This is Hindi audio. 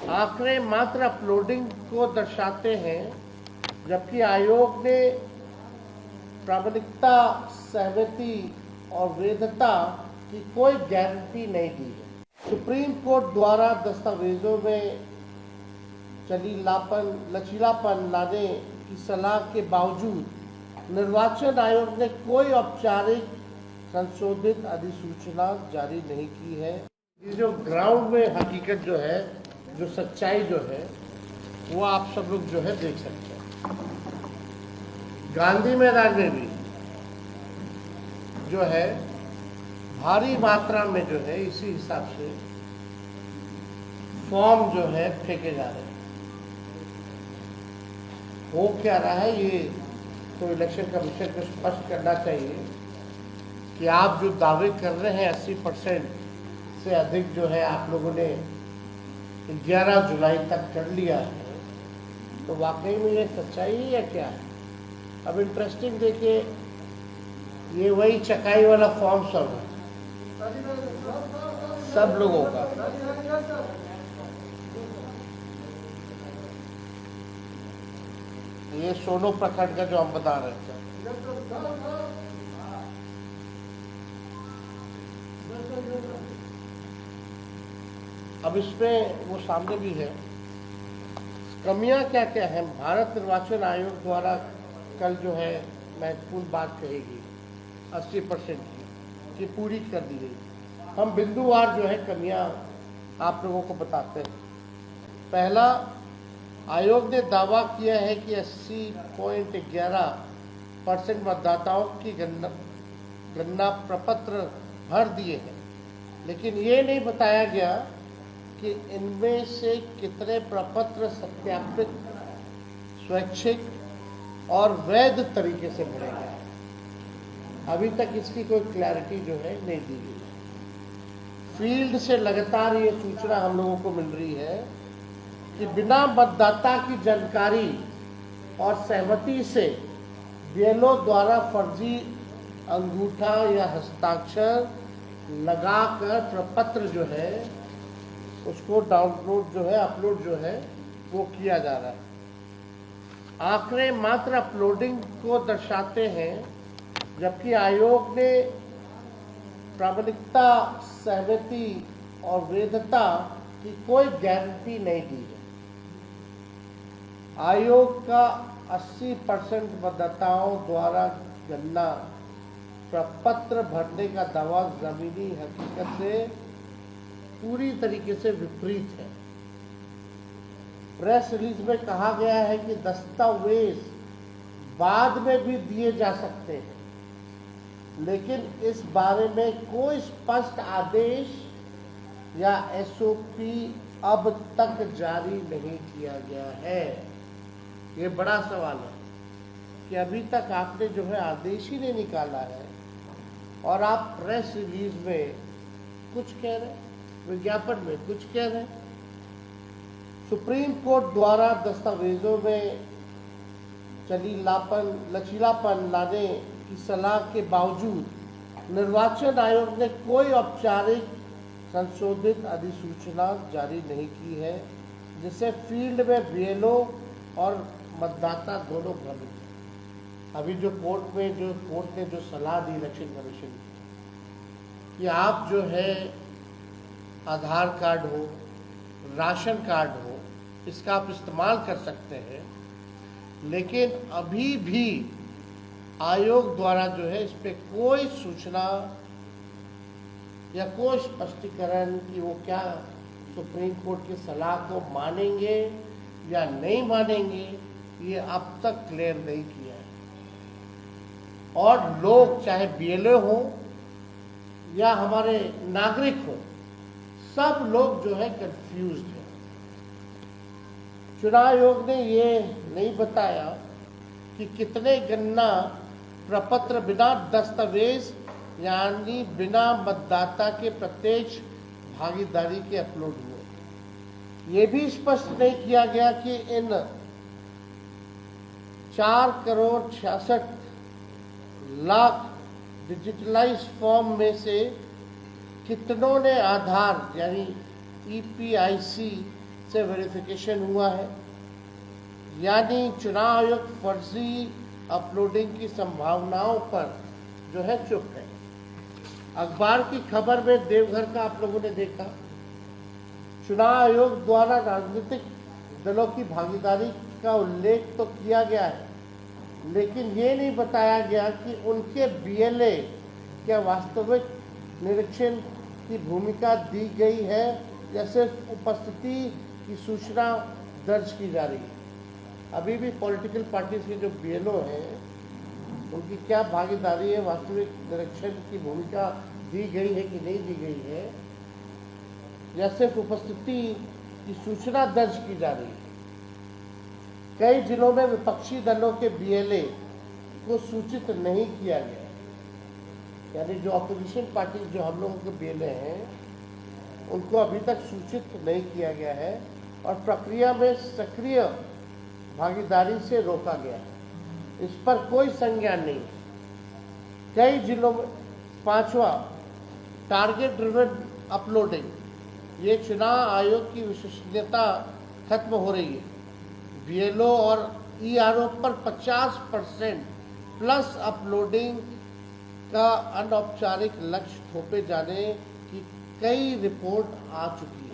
आंकड़े मात्र अपलोडिंग को दर्शाते हैं, जबकि आयोग ने प्रामाणिकता, सहमति और वैधता की कोई गारंटी नहीं दी है। सुप्रीम कोर्ट द्वारा दस्तावेजों में लचीलापन लाने की सलाह के बावजूद निर्वाचन आयोग ने कोई औपचारिक संशोधित अधिसूचना जारी नहीं की है। ये जो ग्राउंड में हकीकत जो है, जो सच्चाई जो है, वो आप सब लोग जो है देख सकते हैं। गांधी मैदान में भी जो है भारी मात्रा में जो है इसी हिसाब से फॉर्म जो है फेंके जा रहे हैं। हो क्या रहा है, ये तो इलेक्शन कमीशन को स्पष्ट करना चाहिए कि आप जो दावे कर रहे हैं 80% से अधिक जो है आप लोगों ने 11 जुलाई तक कर लिया है, तो वाकई में ये सच्चाई है या क्या है? अब इंटरेस्टिंग देखिए, ये वही चकाई वाला फॉर्म सब लोगों का। ये सोनो प्रखंड का जो हम बता रहे थे, अब इसमें वो सामने भी है। कमियां क्या क्या है? भारत निर्वाचन आयोग द्वारा कल जो है महत्वपूर्ण बात कहेगी 80% की, ये पूरी कर दी गई। हम बिंदुवार जो है कमियां आप लोगों को बताते हैं। पहला, आयोग ने दावा किया है कि 80.11% मतदाताओं की गणना प्रपत्र भर दिए हैं, लेकिन ये नहीं बताया गया कि इनमें से कितने प्रपत्र सत्यापित, स्वैच्छिक और वैध तरीके से भरे गए। अभी तक इसकी कोई क्लैरिटी जो है नहीं दी गई। फील्ड से लगातार ये सूचना हम लोगों को मिल रही है कि बिना मतदाता की जानकारी और सहमति से बीएलओ द्वारा फर्जी अंगूठा या हस्ताक्षर लगाकर प्रपत्र जो है उसको डाउनलोड जो है, अपलोड जो है वो किया जा रहा है। आंकड़े मात्र अपलोडिंग को दर्शाते हैं, जबकि आयोग ने प्रामाणिकता, सहमति और वैधता की कोई गारंटी नहीं दी है। आयोग का 80% मतदाताओं द्वारा गणना प्रपत्र भरने का दावा जमीनी हकीकत से पूरी तरीके से विपरीत है। प्रेस रिलीज में कहा गया है कि दस्तावेज बाद में भी दिए जा सकते हैं, लेकिन इस बारे में कोई स्पष्ट आदेश या एसओपी अब तक जारी नहीं किया गया है। ये बड़ा सवाल है कि अभी तक आपने जो है आदेश ही नहीं निकाला है और आप प्रेस रिलीज में कुछ कह रहे हैं, विज्ञापन में कुछ कह रहे हैं। सुप्रीम कोर्ट द्वारा दस्तावेजों में लचीलापन लाने की सलाह के बावजूद निर्वाचन आयोग ने कोई औपचारिक संशोधित अधिसूचना जारी नहीं की है, जिससे फील्ड में बीएलओ और मतदाता दोनों भ्रमित हैं। अभी जो कोर्ट ने जो सलाह दी इलेक्शन कमीशन की कि आप जो है आधार कार्ड हो, राशन कार्ड हो, इसका आप इस्तेमाल कर सकते हैं, लेकिन अभी भी आयोग द्वारा जो है इस पर कोई सूचना या कोई स्पष्टीकरण कि वो क्या सुप्रीम कोर्ट की सलाह को मानेंगे या नहीं मानेंगे, ये अब तक क्लियर नहीं किया है। और लोग चाहे बीएलओ हो या हमारे नागरिक हो, सब लोग जो है कंफ्यूज्ड है। चुनाव आयोग ने ये नहीं बताया कि कितने गणना प्रपत्र बिना दस्तावेज यानी बिना मतदाता के प्रत्यक्ष भागीदारी के अपलोड हुए। ये भी स्पष्ट नहीं किया गया कि इन 4,66,00,000 डिजिटलाइज फॉर्म में से कितनों ने आधार यानी ईपीआईसी से वेरिफिकेशन हुआ है, यानी चुनाव आयोग फर्जी अपलोडिंग की संभावनाओं पर जो है चुप है। अखबार की खबर में देवघर का आप लोगों ने देखा, चुनाव आयोग द्वारा राजनीतिक दलों की भागीदारी का उल्लेख तो किया गया है, लेकिन ये नहीं बताया गया कि उनके बीएलए क्या वास्तविक निरीक्षण की भूमिका दी गई है या सिर्फ उपस्थिति की सूचना दर्ज की जा रही है। अभी भी पॉलिटिकल पार्टीज के जो बीएलओ हैं उनकी क्या भागीदारी है, वास्तविक निरीक्षण की भूमिका दी गई है कि नहीं दी गई है, या सिर्फ उपस्थिति की सूचना दर्ज की जा रही है। कई जिलों में विपक्षी दलों के बीएलए को सूचित नहीं किया गया, यानी जो अपोजिशन पार्टी जो हम लोगों के बीएलए हैं उनको अभी तक सूचित नहीं किया गया है और प्रक्रिया में सक्रिय भागीदारी से रोका गया है। इस पर कोई संज्ञान नहीं। कई जिलों में 5वां टारगेट ड्रिवन अपलोडिंग, ये चुनाव आयोग की विश्वसनीयता खत्म हो रही है। बीएलओ और ईआरओ पर 50% प्लस अपलोडिंग का अनौपचारिक लक्ष्य थोपे जाने की कई रिपोर्ट आ चुकी है।